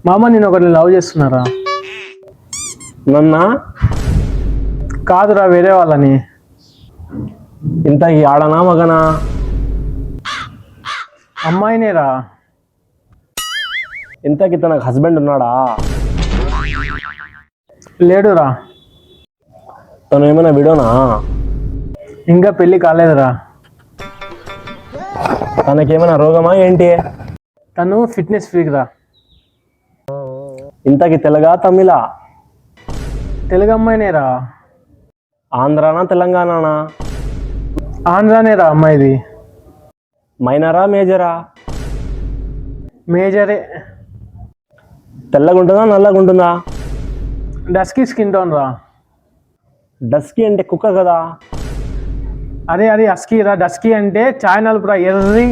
మామ నేను ఒకరిని లవ్ చేస్తున్నారా? నన్నా? కాదురా, వేరే వాళ్ళని. ఇంత ఈ ఆడనా మగనా? అమ్మాయినేరా. ఇంతకి తనకు హస్బెండ్ ఉన్నాడా? లేడురా. తను ఏమైనా విడోనా? ఇంకా పెళ్లి కాలేదురా. తనకేమైనా రోగమా ఏంటి? తను ఫిట్నెస్ ఫ్రీక్ రా. ఇంతకి తెలుగా తమిళా? తెలుగు అమ్మాయినేరా. ఆంధ్రానా తెలంగాణనా? ఆంధ్రానేరా అమ్మాయిది. మైనరా మేజరా? మేజరే. తెల్లగుంటుందా నల్లగుంటుందా? డస్కీ స్కిన్ టోన్ రా. డస్కీ అంటే కుక్క కదా? అదే అది అస్కీ రా. డస్కీ అంటే చాయ్ నలుపురా, ఎర్రి